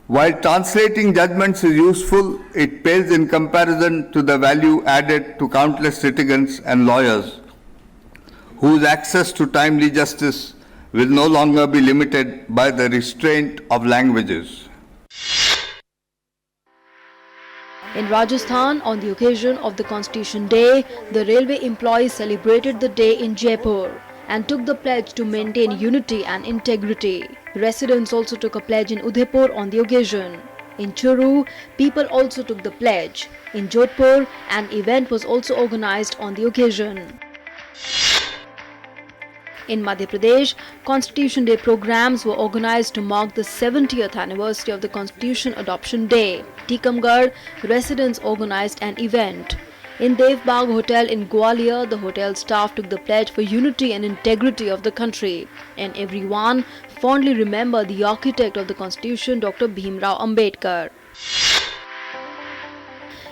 While translating judgments is useful, it pales in comparison to the value added to countless litigants and lawyers whose access to timely justice will no longer be limited by the restraint of languages. In Rajasthan, on the occasion of the Constitution Day, the railway employees celebrated the day in Jaipur and took the pledge to maintain unity and integrity. Residents also took a pledge in Udaipur on the occasion. In Churu, people also took the pledge. In Jodhpur, an event was also organized on the occasion. In Madhya Pradesh, Constitution Day programs were organized to mark the 70th anniversary of the Constitution Adoption Day. Tikamgarh residents organized an event. In Devbagh Hotel in Gwalior, the hotel staff took the pledge for unity and integrity of the country. And everyone fondly remembered the architect of the Constitution, Dr. Bhimrao Ambedkar.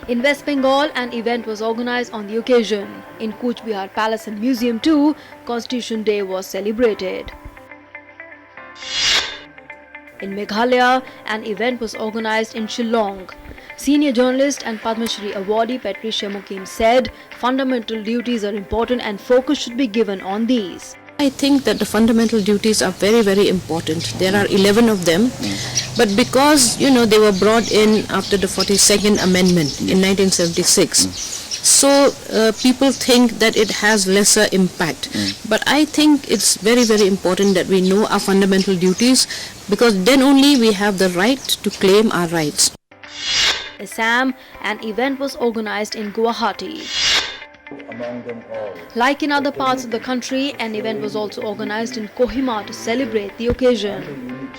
In West Bengal, an event was organized on the occasion. In Cooch Behar Palace and Museum too, Constitution Day was celebrated. In Meghalaya, an event was organized in Shillong. Senior journalist and Padma Shri awardee Patricia Mukim said, fundamental duties are important and focus should be given on these. I think that the fundamental duties are very, very important. There are 11 of them, but because, they were brought in after the 42nd Amendment in 1976, so people think that it has lesser impact. But I think it's very, very important that we know our fundamental duties, because then only we have the right to claim our rights. Assam, an event was organized in Guwahati. Like in other parts of the country, an event was also organized in Kohima to celebrate the occasion.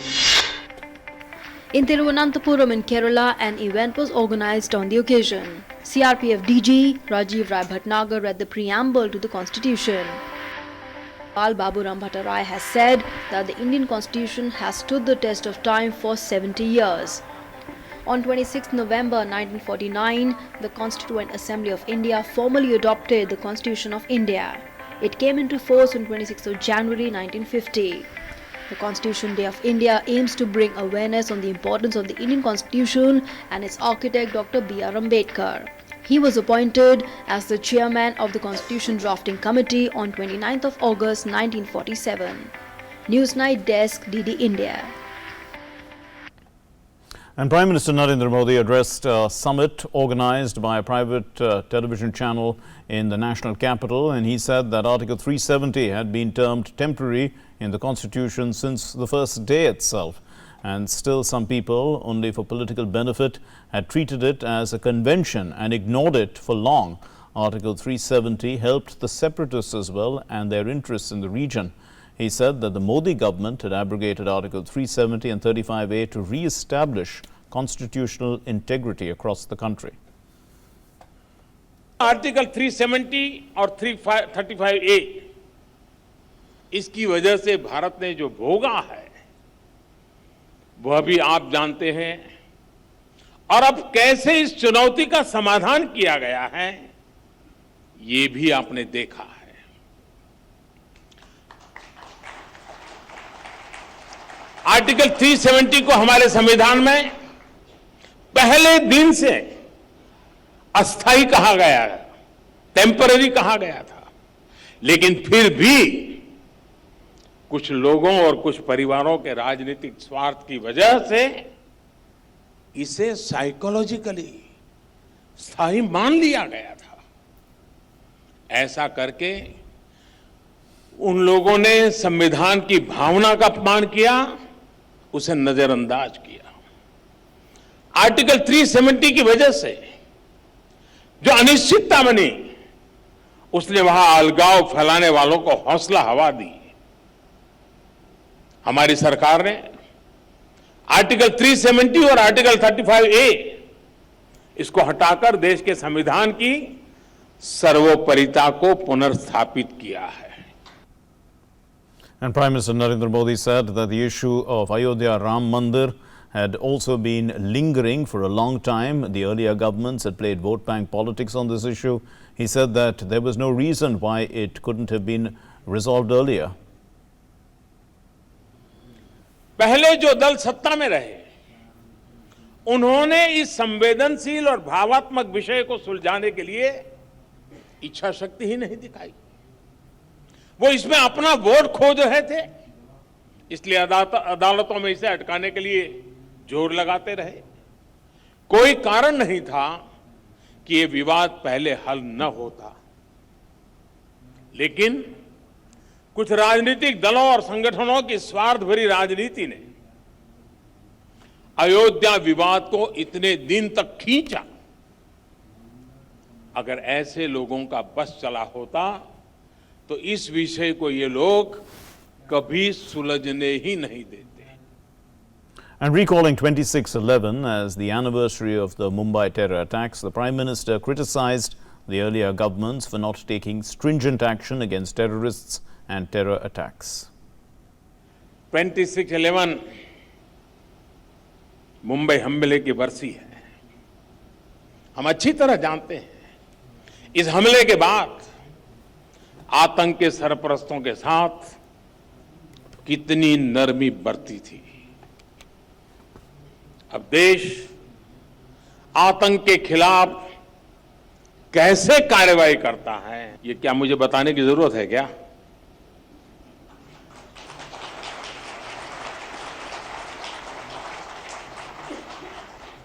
In Thiruvananthapuram in Kerala, an event was organized on the occasion. CRPF DG Rajiv Rai Bhatnagar read the preamble to the Constitution. Baburam Bhattarai has said that the Indian Constitution has stood the test of time for 70 years. On 26 November 1949, the Constituent Assembly of India formally adopted the Constitution of India. It came into force on 26 January 1950. The Constitution Day of India aims to bring awareness on the importance of the Indian Constitution and its architect Dr. B.R. Ambedkar. He was appointed as the chairman of the Constitution Drafting Committee on 29th of August 1947. Newsnight Desk, DD India. And Prime Minister Narendra Modi addressed a summit organized by a private television channel in the national capital, and he said that Article 370 had been termed temporary in the Constitution since the first day itself, and still some people, only for political benefit, had treated it as a convention and ignored it for long. Article 370 helped the separatists as well and their interests in the region. He said that the Modi government had abrogated Article 370 and 35A to re-establish constitutional integrity across the country. Article 370 और 35A इसकी वजह से भारत ने जो भोगा है वह भी आप जानते हैं, और अब कैसे इस चुनौती का समाधान किया गया है ये भी आपने देखा है। आर्टिकल 370 को हमारे संविधान में पहले दिन से अस्थायी कहा गया, टेम्पररी कहा गया था, लेकिन फिर भी कुछ लोगों और कुछ परिवारों के राजनीतिक स्वार्थ की वजह से इसे साइकोलॉजिकली स्थायी मान लिया गया था। ऐसा करके उन लोगों ने संविधान की भावना का अपमान किया, उसे नजरअंदाज किया। आर्टिकल 370 की वजह से जो अनिश्चितता बनी, उसने वहां अलगाव फैलाने वालों को हौसला हवा दी। हमारी सरकार ने आर्टिकल 370 और आर्टिकल 35A इसको हटाकर देश के संविधान की सर्वोपरिता को पुनर्स्थापित किया है। And Prime Minister Narendra Modi said that the issue of Ayodhya Ram Mandir had also been lingering for a long time. The earlier governments had played vote bank politics on this issue. He said that there was no reason why it couldn't have been resolved earlier. पहले जो दल सत्ता में रहे उन्होंने इस संवेदनशील और भावात्मक विषय को सुलझाने के लिए इच्छा शक्ति ही नहीं दिखाई। वो इसमें अपना वोट खोज रहे थे, इसलिए अदालतों में इसे अटकाने के लिए जोर लगाते रहे। कोई कारण नहीं था कि ये विवाद पहले हल न होता, लेकिन कुछ राजनीतिक दलों और संगठनों की स्वार्थ भरी राजनीति ने अयोध्या विवाद को इतने दिन तक खींचा। अगर ऐसे लोगों का बस चला होता तो इस विषय को ये लोग कभी सुलझने ही नहीं देते। And recalling 26/11 as the anniversary of the Mumbai terror attacks, the Prime Minister criticized the earlier governments for not taking stringent action against terrorists and terror attacks. 26/11 Mumbai हमले की बरसी है। हम अच्छी तरह जानते हैं इस हमले के बाद आतंक के सरपरस्तों के साथ कितनी नरमी बरती थी। अब देश आतंक के खिलाफ कैसे कार्रवाई करता है, ये क्या मुझे बताने की जरूरत है क्या?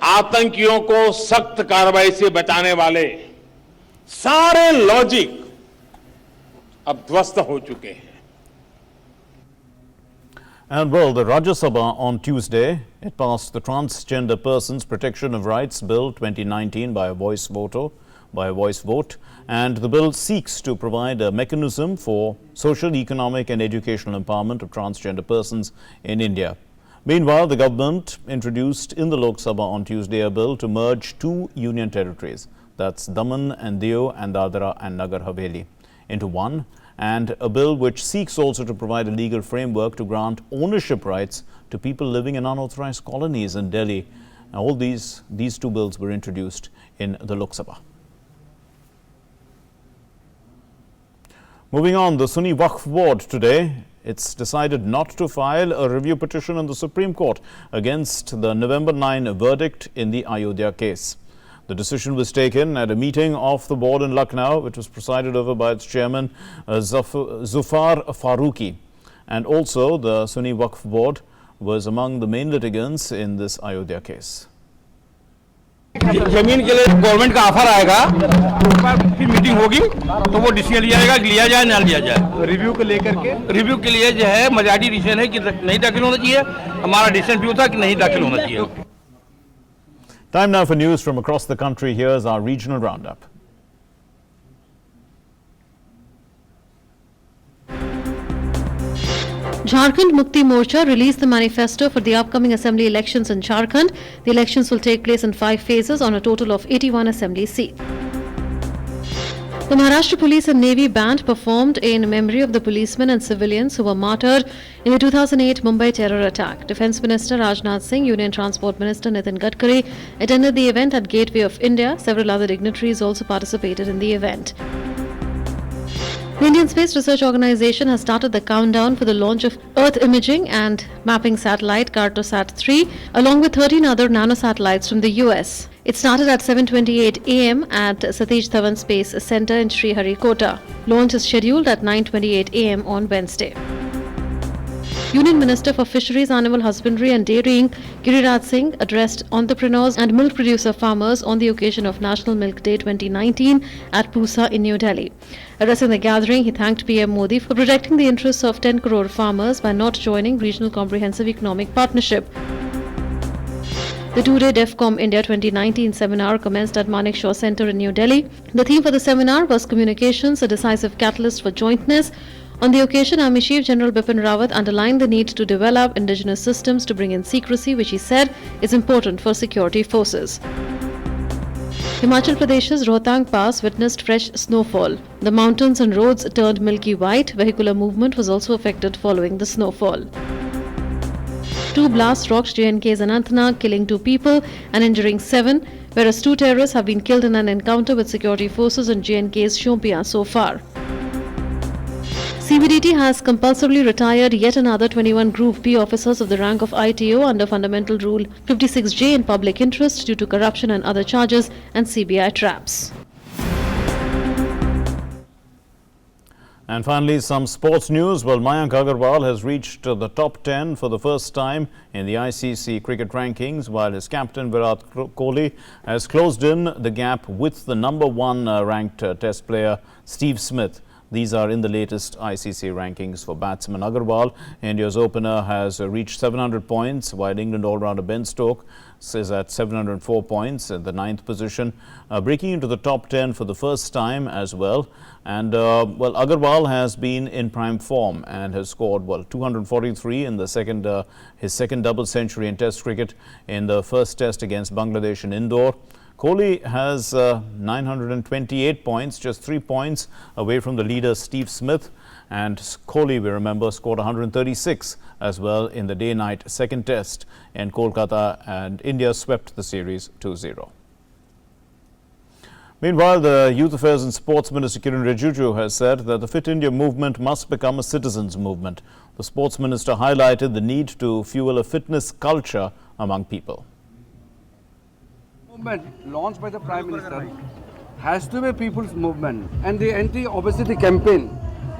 आतंकियों को सख्त कार्रवाई से बचाने वाले सारे लॉजिक अब ध्वस्त हो चुके हैं। And well, the Rajya Sabha on Tuesday, it passed the Transgender Persons Protection of Rights Bill 2019 by a voice vote, and the bill seeks to provide a mechanism for social, economic and educational empowerment of transgender persons in India. Meanwhile, the government introduced in the Lok Sabha on Tuesday a bill to merge two union territories, that's Daman and Diu and Dadra and Nagar Haveli, into one, and a bill which seeks also to provide a legal framework to grant ownership rights to people living in unauthorized colonies in Delhi. Now, all these two bills were introduced in the Lok Sabha. Moving on, the Sunni Waqf Board today, it's decided not to file a review petition in the Supreme Court against the November 9 verdict in the Ayodhya case. The decision was taken at a meeting of the board in Lucknow, which was presided over by its chairman Zufar Farooqi. And also the Sunni Waqf Board was among the main litigants in this Ayodhya case. जमीन के लिए government का offer आएगा, उस पर फिर meeting होगी तो वो डिसीजन लिया जाएगा, लिया जाए ना लिया जाए। रिव्यू को लेकर के रिव्यू के लिए जो है मेजॉरिटी डिसीजन है कि नहीं दाखिल होना चाहिए। हमारा डिसीजन भी था कि नहीं दाखिल होना चाहिए। Time now for news from across the country. Here's our regional roundup. Jharkhand Mukti Morcha released the manifesto for the upcoming assembly elections in Jharkhand. The elections will take place in 5 phases on a total of 81 assembly seats. The Maharashtra Police and Navy Band performed in memory of the policemen and civilians who were martyred in the 2008 Mumbai terror attack. Defence Minister Rajnath Singh, Union Transport Minister Nitin Gadkari attended the event at Gateway of India. Several other dignitaries also participated in the event. The Indian Space Research Organisation has started the countdown for the launch of Earth imaging and mapping satellite Cartosat 3 along with 13 other nanosatellites from the US. It started at 7:28 a.m. at Satish Dhawan Space Center in Sriharikota. Launch is scheduled at 9:28 a.m. on Wednesday. Union Minister for Fisheries, Animal Husbandry and Dairying Giriraj Singh addressed entrepreneurs and milk producer farmers on the occasion of National Milk Day 2019 at Pusa in New Delhi. Addressing the gathering, he thanked PM Modi for protecting the interests of 10 crore farmers by not joining Regional Comprehensive Economic Partnership. The 2-day DEFCOM India 2019 seminar commenced at Manekshaw Center in New Delhi. The theme for the seminar was Communications, a Decisive Catalyst for Jointness. On the occasion, Army Chief General Bipin Rawat underlined the need to develop indigenous systems to bring in secrecy, which he said is important for security forces. Himachal Pradesh's Rohtang Pass witnessed fresh snowfall. The mountains and roads turned milky white. Vehicular movement was also affected following the snowfall. 2 blasts rocked J&K's Anantnag, killing 2 people and injuring 7, whereas 2 terrorists have been killed in an encounter with security forces in J&K's Shopian so far. CBDT has compulsorily retired yet another 21 Group B officers of the rank of ITO under Fundamental Rule 56J in public interest due to corruption and other charges and CBI traps. And finally, some sports news. Well, Mayank Agarwal has reached the top 10 for the first time in the ICC cricket rankings, while his captain Virat Kohli has closed in the gap with the number 1 ranked test player Steve Smith. These are in the latest ICC rankings for batsman Agarwal. India's opener has reached 700 points, while England all-rounder Ben Stokes is at 704 points at the 9th position, breaking into the top 10 for the first time as well. And well, Agarwal has been in prime form and has scored 243 in the his second double century in Test cricket in the first Test against Bangladesh in Indore. Kohli has 928 points, just 3 points away from the leader Steve Smith. And Kohli, we remember, scored 136 as well in the day-night second Test in Kolkata, and India swept the series 2-0. Meanwhile, the Youth Affairs and Sports Minister Kiren Rijiju has said that the Fit India movement must become a citizens' movement. The Sports Minister highlighted the need to fuel a fitness culture among people. Movement launched by the Prime Minister has to be a people's movement, and the anti-obesity campaign,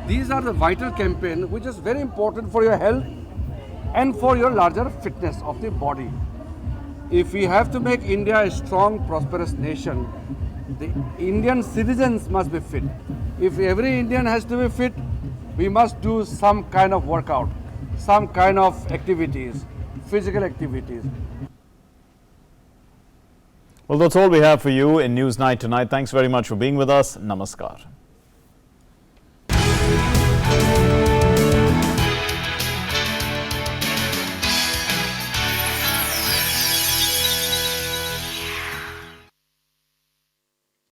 these are the vital campaign which is very important for your health and for your larger fitness of the body. If we have to make India a strong, prosperous nation, the Indian citizens must be fit. If every Indian has to be fit, we must do some kind of workout, some kind of activities, physical activities. Well, that's all we have for you in Newsnight tonight. Thanks very much for being with us. Namaskar.